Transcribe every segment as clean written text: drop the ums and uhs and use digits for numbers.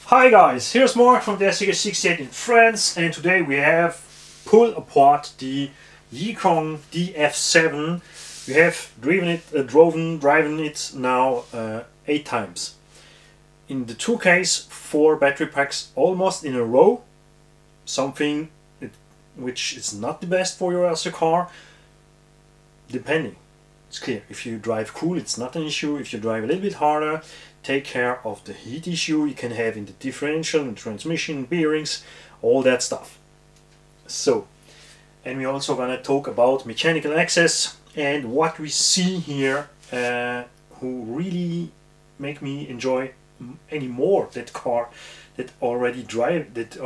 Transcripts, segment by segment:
Hi guys, here's Mark from the ACCES 68 in France, and today we have pulled apart the YIKONG DF7. We have driven it now 8 times. In the 2 case, 4 battery packs almost in a row, something which is not the best for your RC car, depending. It's clear, if you drive cool it's not an issue. If you drive a little bit harder, take care of the heat issue you can have in the differential and transmission, bearings, all that stuff. So, and we're also gonna talk about mechanical access and what we see here who really make me enjoy any more that car that already drive it.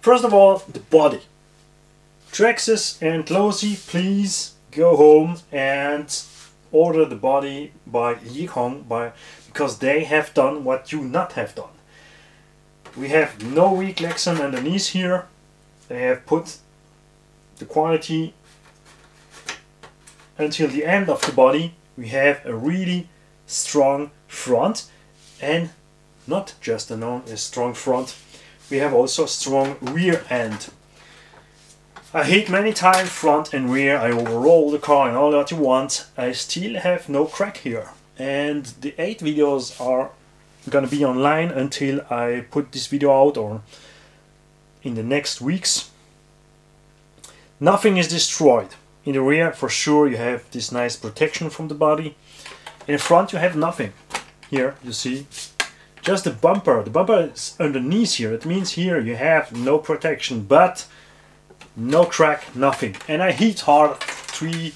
First of all, the body. Traxxas and Closey, please go home and order the body by YIKONG because they have done what you not have done. We have no weak Lexan underneath here. They have put the quality until the end of the body. We have a really strong front, and not just a strong front, we have also a strong rear end. I hit many times front and rear, I overroll the car and all that you want. I still have no crack here. And the 8 videos are gonna be online until I put this video out or in the next weeks. Nothing is destroyed. In the rear for sure you have this nice protection from the body. In the front you have nothing. Here you see just the bumper. The bumper is underneath here. It means here you have no protection, but no crack, nothing. And I hit hard 2,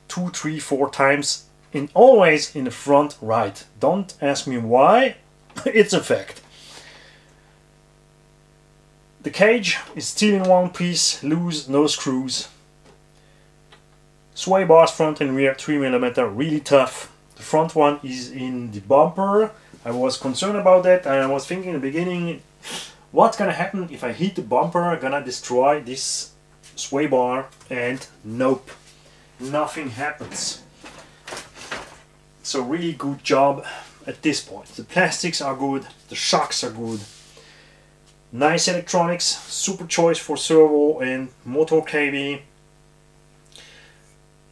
3, 4 times, always in the front right. Don't ask me why, it's a fact. The cage is still in one piece, loose, no screws. Sway bars front and rear 3mm, really tough. The front one is in the bumper. I was concerned about that. I was thinking in the beginning, what's gonna happen if I hit the bumper, gonna destroy this sway bar, and nope, nothing happens. So really good job at this point. The plastics are good, the shocks are good, nice electronics, super choice for servo and motor KV.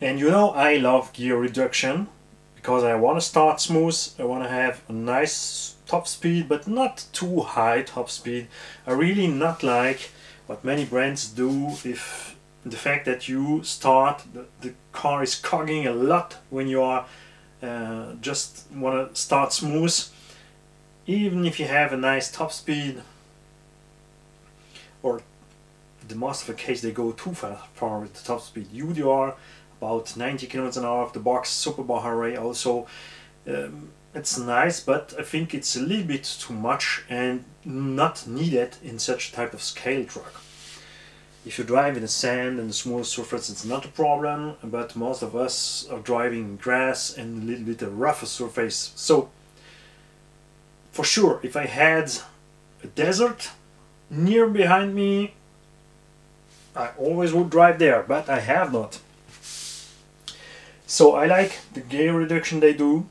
And you know I love gear reduction because I want to start smooth. I want to have a nice top speed, but not too high top speed. I really not like what many brands do, if the fact that you start, the car is cogging a lot when you are just want to start smooth. Even if you have a nice top speed, or the most of the case they go too far with the top speed. UDR about 90 km an hour of the box, super bar array also. It's nice, but I think it's a little bit too much and not needed in such type of scale truck. If you drive in the sand and the smooth surface, it's not a problem, but most of us are driving grass and a little bit of rougher surface. So for sure, if I had a desert near behind me, I always would drive there, but I have not. So I like the gear reduction they do.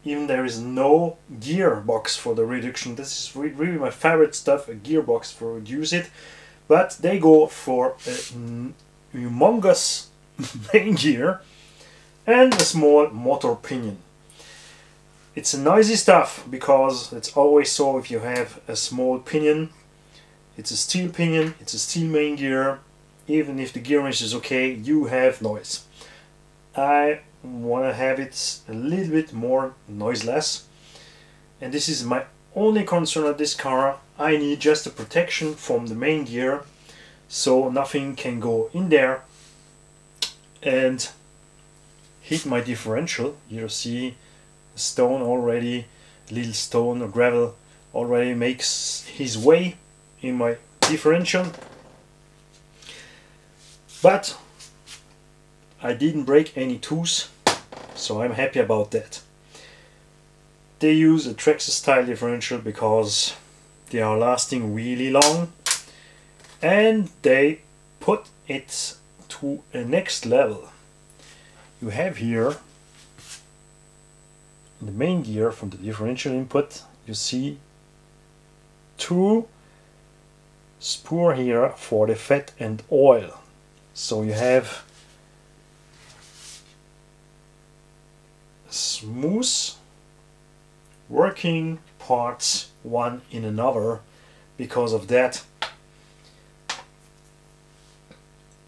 Even there is no gearbox for the reduction. This is really my favorite stuff, a gearbox for reduce it. But they go for a humongous main gear and a small motor pinion. It's a noisy stuff because it's always so. If you have a small pinion, it's a steel pinion, it's a steel main gear. Even if the gear wrench is okay, you have noise. I want to have it a little bit more noiseless, and this is my only concern of this car. I need just a protection from the main gear so nothing can go in there and hit my differential. You see the stone already, a little stone or gravel already makes his way in my differential, but I didn't break any tools, so I'm happy about that. They use a Traxxas style differential because they are lasting really long, and they put it to a next level. You have here in the main gear from the differential input, you see two spur here for the fat and oil. So you have smooth working parts one in another. Because of that,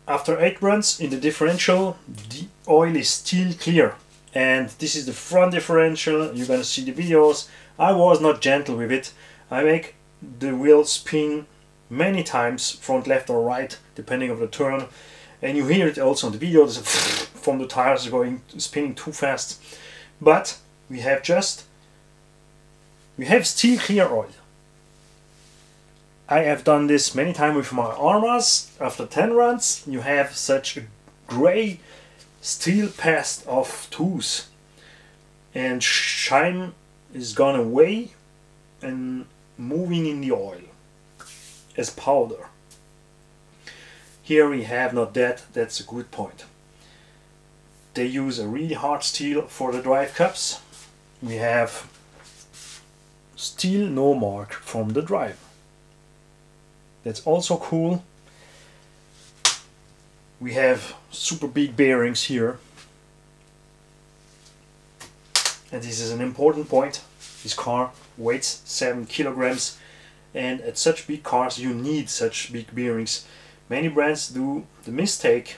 after 8 runs in the differential, the oil is still clear. And this is the front differential. You're gonna see the videos. I was not gentle with it. I make the wheel spin many times, front, left or right, depending on the turn. And you hear it also on the video, from the tires going spinning too fast. But we have still clear oil. I have done this many times with my Armas. After 10 runs, you have such a gray steel paste of tooth, and shine is gone away and moving in the oil as powder. Here we have not that. That's a good point. They use a really hard steel for the drive cups. We have still no mark from the drive. That's also cool. We have super big bearings here. And this is an important point. This car weighs 7 kilograms, and at such big cars you need such big bearings. Many brands do the mistake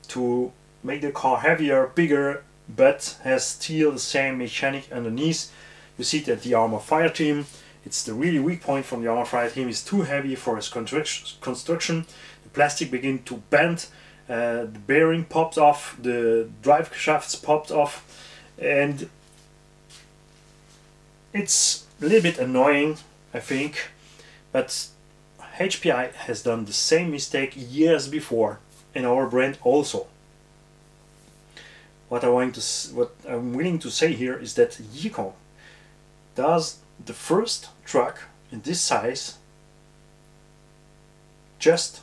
to make the car heavier, bigger, but has still the same mechanic underneath. You see that the Arma Fire Team, it's the really weak point from the Arma Fire Team, is too heavy for its construction. The plastic begins to bend, the bearing pops off, the drive shafts popped off, and it's a little bit annoying, I think, but HPI has done the same mistake years before, and our brand also. What I'm willing to say here is that YIKONG does the first truck in this size just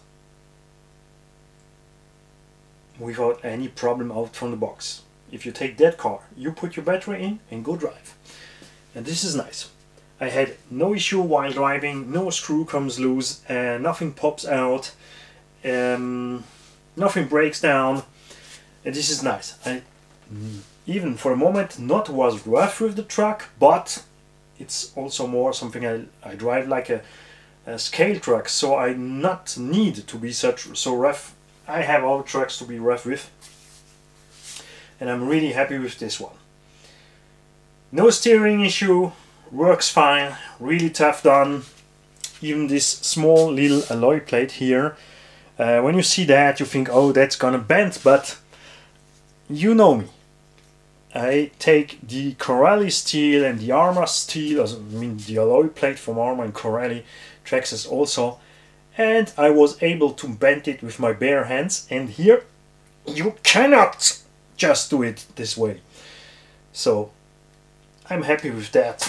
without any problem out from the box. If you take that car, you put your battery in and go drive. And this is nice. I had no issue while driving, no screw comes loose, nothing pops out, nothing breaks down, and this is nice. I even for a moment not was rough with the truck, but it's also more something I drive like a scale truck, so I not need to be so rough. I have other trucks to be rough with, and I'm really happy with this one. No steering issue, works fine, really tough done. Even this small little alloy plate here, when you see that you think, oh, that's gonna bend, but you know me. I take the Carrosserie steel and the Arma steel, I mean the alloy plate from Arma and Carrosserie, ACCES also, and I was able to bend it with my bare hands, and here you cannot just do it this way. So I'm happy with that.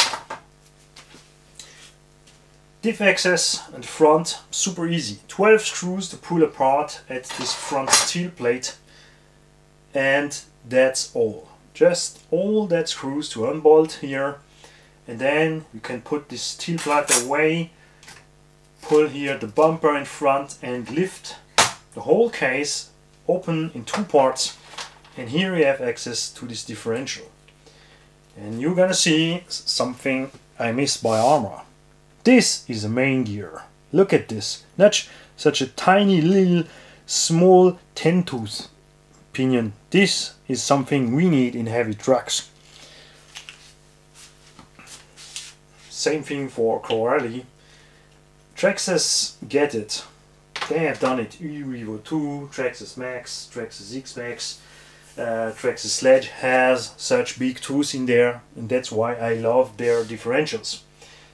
Diff access and front, super easy. 12 screws to pull apart at this front steel plate, and that's all. Just all that screws to unbolt here, and then you can put this steel plate away, pull here the bumper in front and lift the whole case open in 2 parts, and here you have access to this differential. And you're gonna see something I missed by Arma. This is the main gear. Look at this. Not such a tiny little small 10-tooth pinion. This is something we need in heavy trucks. Same thing for Carrosserie. Traxxas get it. They have done it. Evo 2, Traxxas Max, Traxxas X Max. Traxxas Sledge has such big tools in there, and that's why I love their differentials.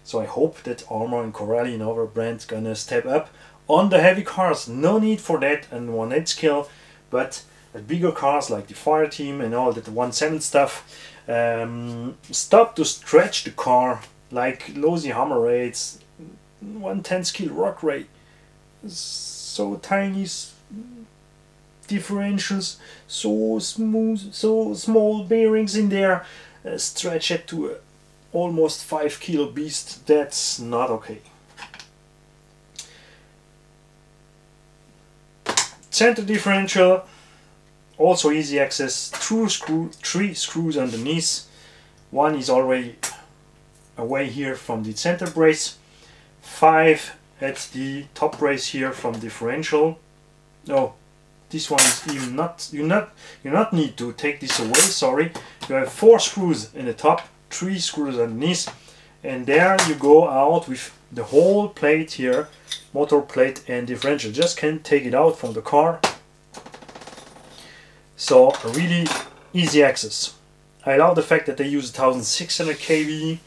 So I hope that Arma and Carrosserie and other brands gonna step up on the heavy cars. No need for that and 1/8 scale, but at bigger cars like the Fire Team and all that 1/7 stuff, stop to stretch the car like Losi Hammer rates, 1/10 scale rock rate, so tiny differentials, so smooth, so small bearings in there. stretch it to a almost 5 kilo beast. That's not okay. Center differential, also easy access. 3 screws underneath. One is already away here from the center brace. 5 at the top brace here from differential. No, this one is even not. You not need to take this away. Sorry, you have 4 screws in the top, 3 screws underneath, and there you go out with the whole plate here, motor plate and differential. Just can take it out from the car. So a really easy access. I love the fact that they use 1600 kV.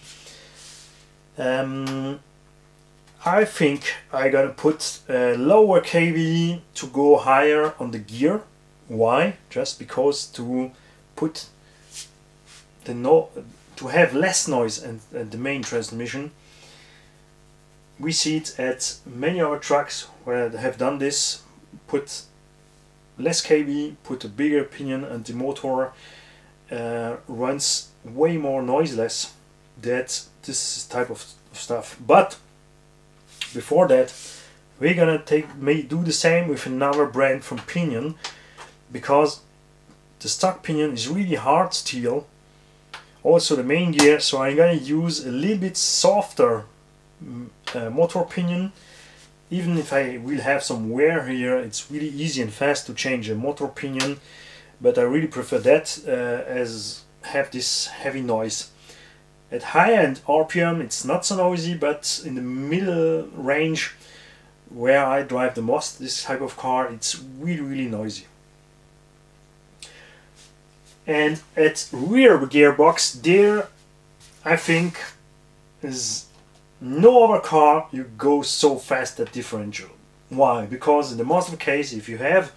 I think I'm gonna put a lower kV to go higher on the gear. Why? Just because to put the to have less noise and the main transmission. We see it at many other trucks where they have done this. Put less kV, put a bigger pinion, and the motor runs way more noiseless. That's this type of stuff. But before that, we're gonna do the same with another brand from pinion, because the stock pinion is really hard steel. Also the main gear, so I'm gonna use a little bit softer motor pinion. Even if I will have some wear here, it's really easy and fast to change a motor pinion, but I really prefer that as have this heavy noise. At high-end RPM it's not so noisy, but in the middle range where I drive the most this type of car, it's really noisy. And at rear gearbox, there I think is no other car you go so fast at differential. Why? Because in the most of the case, if you have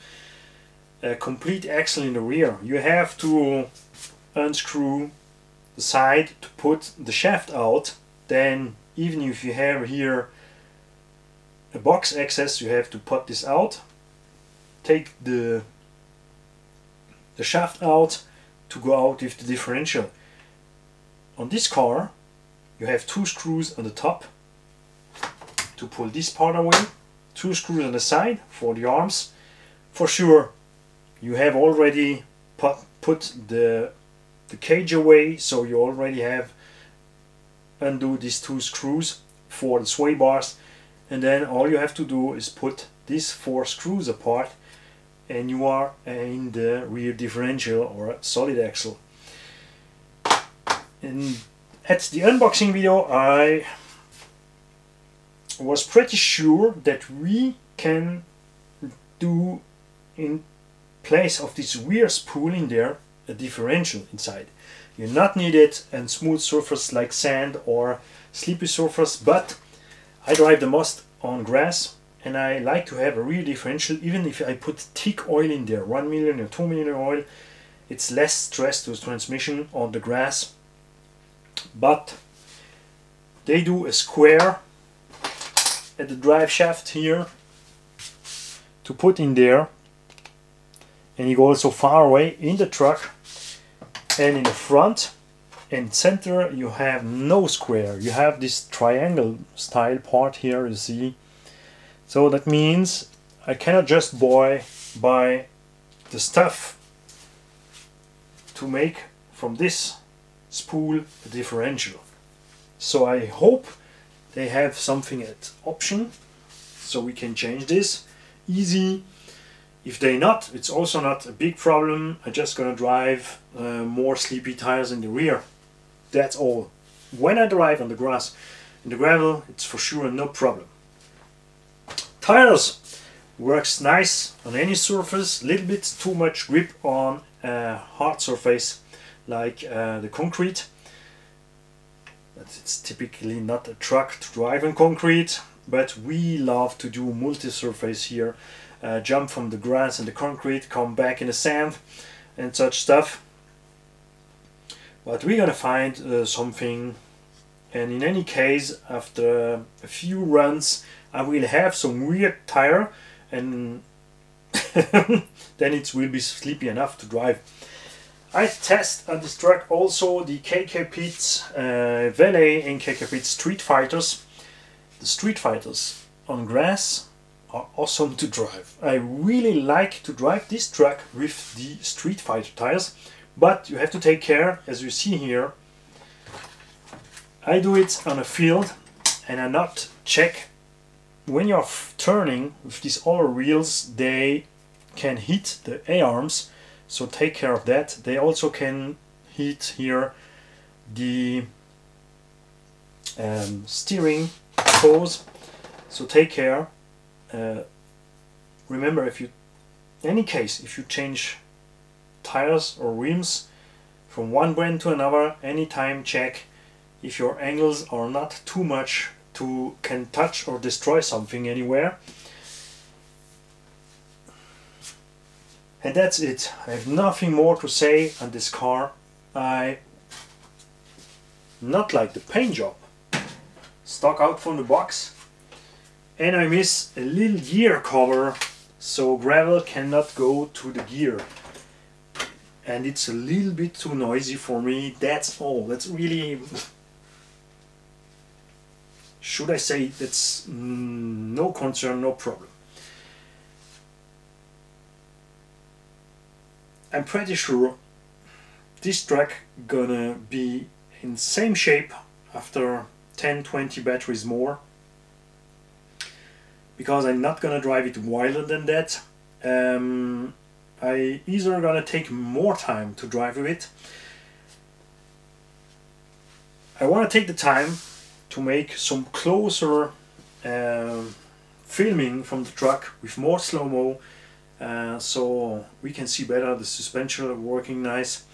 a complete axle in the rear, you have to unscrew the side to put the shaft out. Then even if you have here a box access, you have to put this out, take the shaft out to go out with the differential. On this car you have 2 screws on the top to pull this part away, 2 screws on the side for the arms. For sure you have already put the cage away, so you already have undo these 2 screws for the sway bars, and then all you have to do is put these 4 screws apart and you are in the rear differential or solid axle. And at the unboxing video I was pretty sure that we can do, in place of this rear spool in there, a differential inside. You not need it on smooth surface like sand or sleepy surface, but I drive the most on grass and I like to have a rear differential. Even if I put thick oil in there, 1 million or 2 million oil, it's less stress to the transmission on the grass. But they do a square at the drive shaft here to put in there, and you go also far away in the truck, and in the front and center you have no square, you have this triangle style part here, you see. So that means I cannot just buy the stuff to make from this spool a differential. So I hope they have something at option so we can change this easy. If they not, it's also not a big problem. I'm just gonna drive more sleepy tires in the rear. That's all. When I drive on the grass, in the gravel, it's for sure no problem. Tires works nice on any surface. Little bit too much grip on a hard surface like the concrete. But it's typically not a truck to drive on concrete. But we love to do multi-surface here. Jump from the grass and the concrete, come back in the sand and such stuff. But we're gonna find something, and in any case after a few runs I will have some weird tire, and then it will be sleepy enough to drive. I test on this truck also the KK Pits Valet and KK Pits Street Fighters. The Street Fighters on grass are awesome to drive. I really like to drive this truck with the Street Fighter tires, but you have to take care, as you see here. I do it on a field and I not check when you're turning with these other wheels, they can hit the A-arms, so take care of that. They also can hit here the steering hose, so take care. Remember, if you, in any case, if you change tires or rims from one brand to another, anytime check if your angles are not too much to can touch or destroy something anywhere. And that's it. I have nothing more to say on this car. I not like the paint job, stock out from the box, and I miss a little gear cover so gravel cannot go to the gear, and it's a little bit too noisy for me. That's all. That's really, should I say, that's no concern, no problem. I'm pretty sure this truck gonna be in same shape after 10-20 batteries more, because I'm not gonna drive it wilder than that. I either gonna take more time to drive with it. I want to take the time to make some closer filming from the truck with more slow-mo, so we can see better the suspension working nice.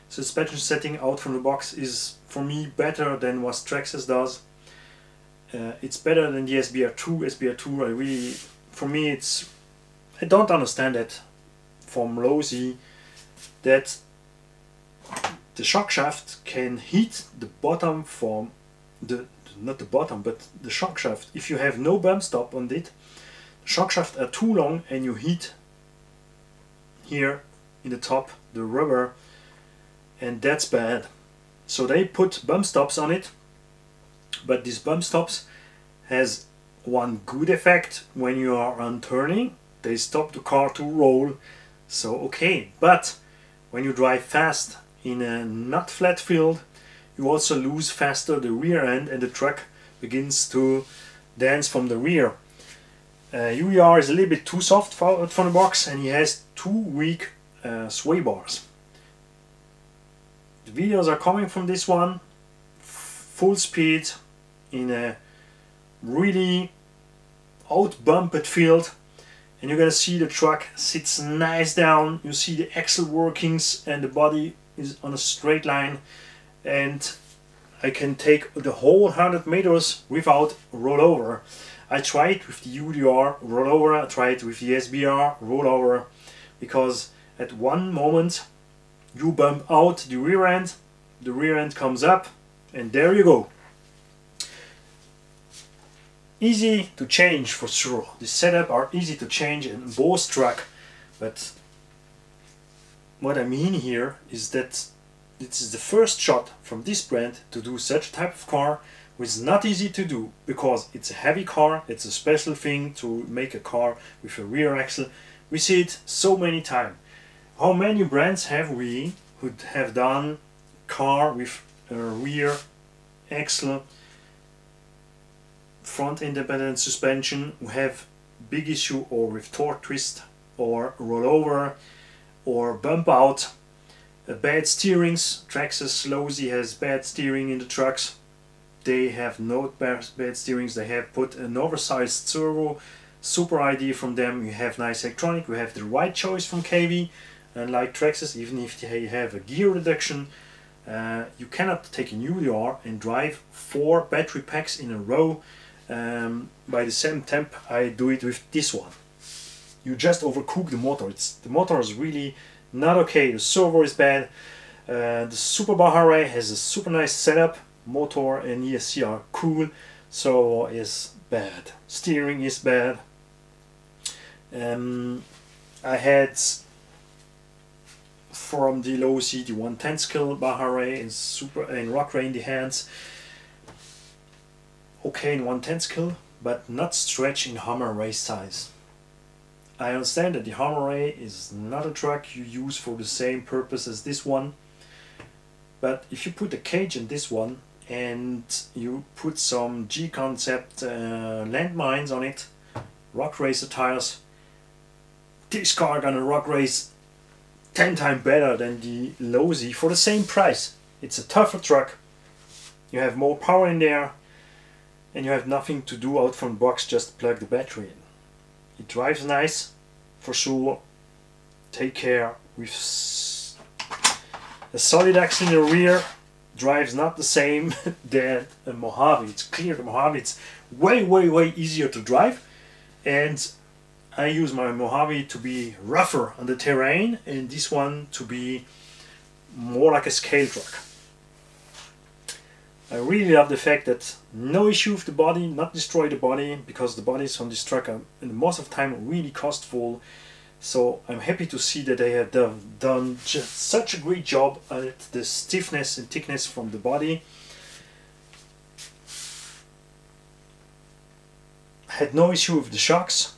Suspension setting out from the box is for me better than what ACCES does. It's better than the SBR2. SBR2, I really, for me, it's, I don't understand that from low Z, that the shock shaft can hit the bottom from the, not the bottom, but the shock shaft. If you have no bump stop on it, the shock shaft are too long and you hit here in the top the rubber, and that's bad. So they put bump stops on it, but these bump stops has one good effect: when you are on turning, they stop the car to roll, so okay. But when you drive fast in a not flat field, you also lose faster the rear end and the truck begins to dance from the rear. UER is a little bit too soft from the box, and he has too weak sway bars. The videos are coming from this one, full speed in a really out bumped field, and you're gonna see the truck sits nice down. You see the axle workings and the body is on a straight line, and I can take the whole 100 meters without rollover. I tried with the UDR rollover, I tried with the SBR rollover, because at one moment you bump out the rear end comes up, and there you go. Easy to change for sure. The setup are easy to change in both truck, but what I mean here is that this is the first shot from this brand to do such a type of car, which is not easy to do, because it's a heavy car. It's a special thing to make a car with a rear axle. We see it so many times. How many brands have we who have done car with a rear axle, front independent suspension, who have big issue or with torque twist or rollover or bump out, bad steerings. Traxxas Low Z has bad steering in the trucks. They have no bad steerings. They have put an oversized servo, super idea from them. You have nice electronic, you have the right choice from KV, and like Traxxas, even if they have a gear reduction, you cannot take a UDR and drive 4 battery packs in a row by the same temp I do it with this one. You just overcook the motor. The motor is really not okay. The servo is bad. The Super Bahare has a super nice setup. Motor and ESC are cool, so is bad. Steering is bad. I had from the low C, the 1/10 scale Bahare in rock ray in the hands. Okay in 1/10 scale, but not stretch in hammer ray size. I understand that the hammer ray is not a truck you use for the same purpose as this one, but if you put a cage in this one and you put some G-concept landmines on it, rock racer tires, this car gonna rock race 10 times better than the low Z for the same price. It's a tougher truck, you have more power in there, and you have nothing to do out from the box, just plug the battery in. It drives nice, for sure. Take care with a solid axle in the rear. Drives not the same than a Mojave. It's clear the Mojave it's way easier to drive, and I use my Mojave to be rougher on the terrain and this one to be more like a scale truck. I really love the fact that no issue with the body, not destroy the body, because the bodies on this truck are most of the time really costful. So I'm happy to see that they have done just such a great job at the stiffness and thickness from the body. Had no issue with the shocks.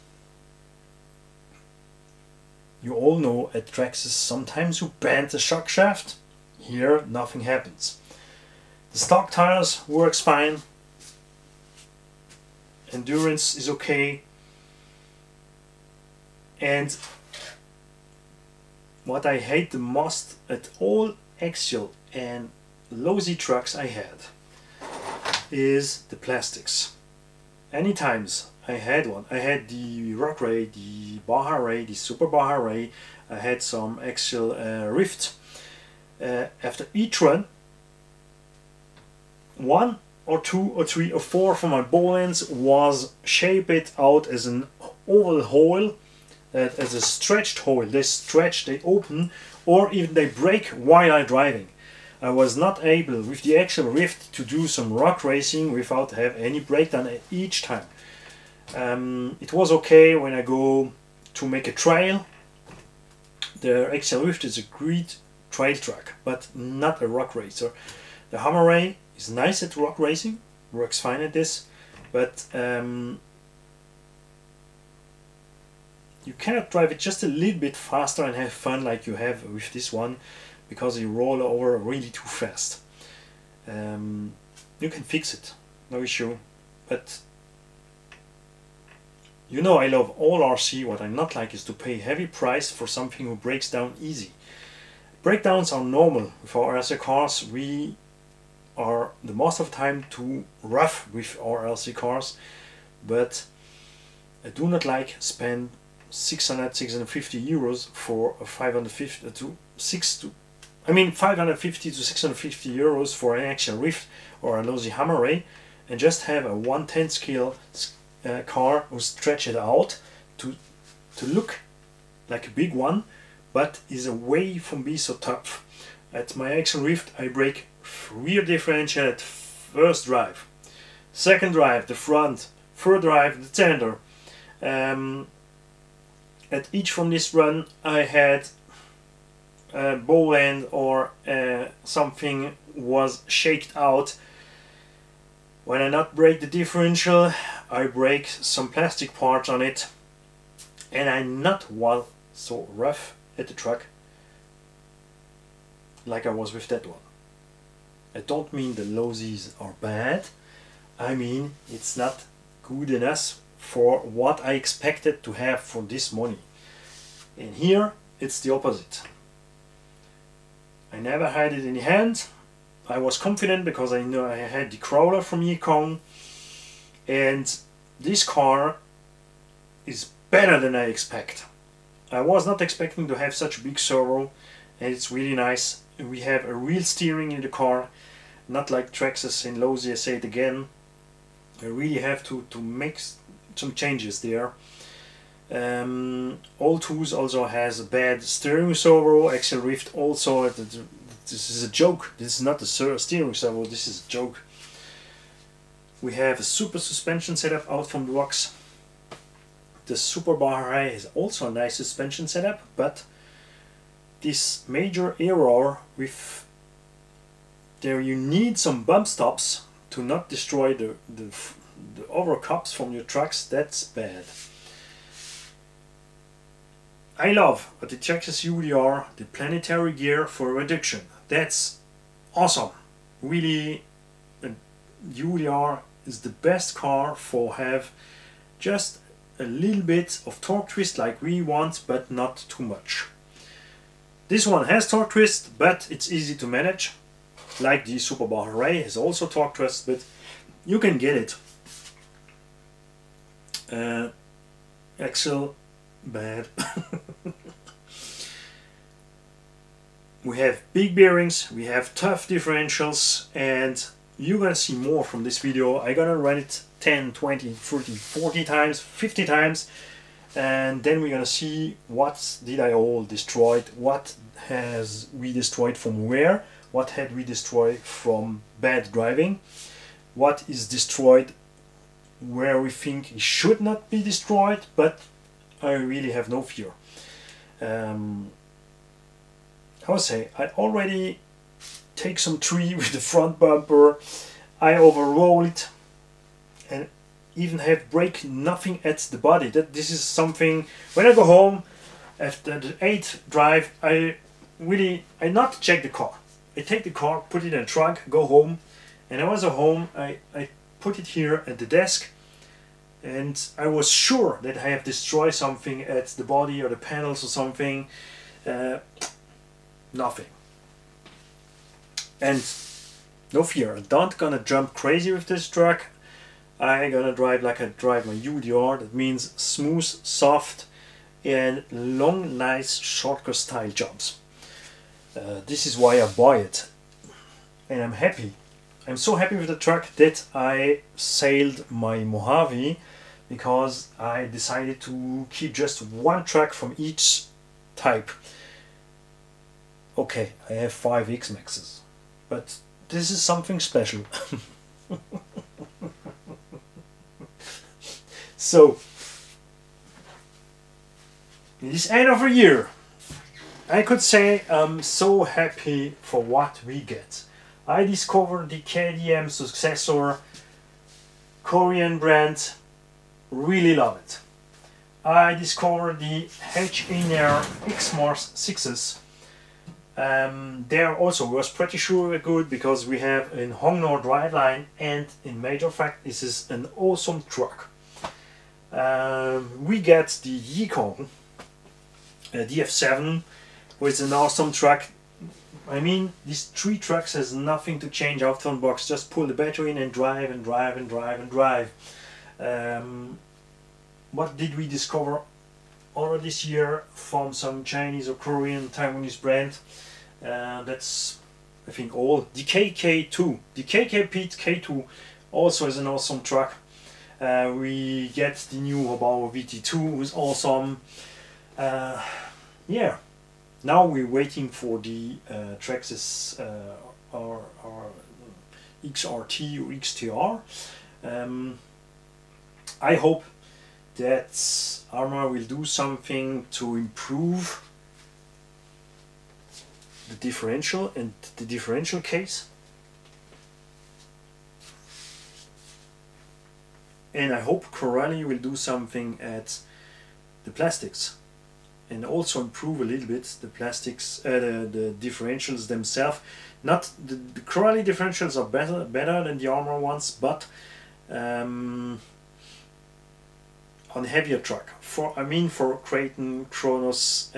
You all know at Traxxas sometimes you bend the shock shaft. Here nothing happens. The stock tires works fine. Endurance is okay. And what I hate the most at all axial and low Z trucks I had is the plastics. Anytimes I had one. I had the rock ray, the Baja ray, the super Baja ray. I had some axial rift. After each run, 1 or 2 or 3 or 4 from my ball ends was shaped out as an oval hole, as a stretched hole. They stretch, they open, or even they break while I'm driving. I was not able with the axial rift to do some rock racing without have any breakdown each time. It was okay when I go to make a trail. The axial rift is a great trail truck, but not a rock racer. The hammer ray is nice at rock racing, works fine at this, but you cannot drive it just a little bit faster and have fun like you have with this one, because you roll over really too fast. You can fix it, no issue, but you know I love all RC. What I not like is to pay heavy price for something who breaks down easy. Breakdowns are normal with our RC cars. We are the most of the time too rough with our RC cars, but I do not like spend 650 euros for a 550 to 650 euros for an axial rift or a low Z hammer ray, and just have a 1/10 scale car who stretch it out to look like a big one, but is away from being so tough. At my axial rift I break rear differential at first drive, second drive the front, third drive the tender. At each from this run I had a bowl end or something was shaked out. When I not break the differential, I break some plastic parts on it, and I not was so rough at the truck like I was with that one. I don't mean the low Z's are bad, I mean it's not good enough for what I expected to have for this money. And here it's the opposite. I never had it in the hand. I was confident because I know I had the crawler from YIKONG, and this car is better than I expect. I was not expecting to have such a big servo, and it's really nice. We have a real steering in the car, not like Traxxas in low Z. I say it again, I really have to make some changes there. Autres also has a bad steering servo, axial rift also. This is a joke. This is not a steering servo, this is a joke. We have a super suspension setup out from the box. The Super Bahrain is also a nice suspension setup, but this major error with there you need some bump stops to not destroy the overcups from your trucks. That's bad. I love at the Traxxas UDR the planetary gear for reduction. That's awesome. Really, UDR is the best car for have just a little bit of torque twist like we want, but not too much. This one has torque twist, but it's easy to manage. Like the Superbar Array has also torque twist, but you can get it. Axle, bad. We have big bearings, we have tough differentials, and you're gonna see more from this video. I'm gonna run it 10, 20, 30, 40 times, 50 times, and then we're gonna see what did I all destroyed, what has we destroyed from where, what had we destroyed from bad driving, what is destroyed where we think it should not be destroyed, but I really have no fear. I would say I already take some tree with the front bumper, I overroll it and even have brake nothing at the body. This is something when I go home after the 8th drive, I not check the car. I take the car, put it in a trunk, go home, and I was at home, I put it here at the desk, and I was sure that I have destroyed something at the body or the panels or something. Nothing. And no fear, I'm not gonna jump crazy with this truck. I'm gonna drive like I drive my UDR. That means smooth, soft, and long, nice shortcut style jumps. This is why I buy it, and I'm happy. I'm so happy with the truck that I sailed my Mojave, because I decided to keep just one truck from each type. Okay, I have 5 X-Maxes, but this is something special. So, in this end of a year, I could say I'm so happy for what we get. I discovered the KDM successor, Korean brand, really love it. I discovered the H-Inner X-Mars 6s. There also was pretty sure good, because we have in Hongnor driveline, and in major fact this is an awesome truck. We get the YIKONG DF7, which is an awesome truck. I mean, these 3 trucks has nothing to change out front box, just pull the battery in and drive and drive and drive and drive. What did we discover already this year from some Chinese or Korean Taiwanese brand? That's I think all. The KK2, the KKP K2 also is an awesome truck. We get the new Hobao VT2, who's awesome. Yeah, now we're waiting for the Traxxas or XRT or XTR. I hope that Arma will do something to improve the differential and the differential case. And I hope Corelli will do something at the plastics and also improve a little bit the plastics, the differentials themselves. Not the Corelli differentials are better than the Arma ones, but on heavier truck, for Kraton, Kronos,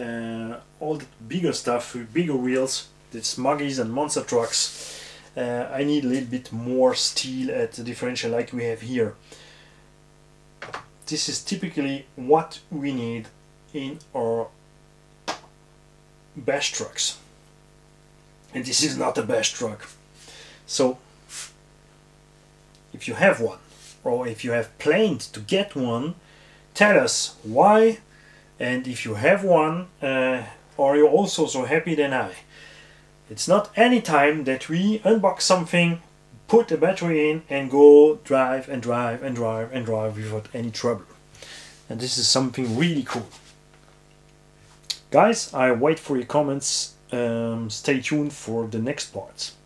all the bigger stuff with bigger wheels, the Smuggies and monster trucks, I need a little bit more steel at the differential like we have here. This is typically what we need in our bash trucks, and this is not a bash truck. So if you have one, or if you have planned to get one, tell us why, and if you have one, are you also so happy than I? It's not any time that we unbox something, put the battery in and go drive and drive and drive and drive without any trouble. And this is something really cool. Guys, I wait for your comments. Stay tuned for the next parts.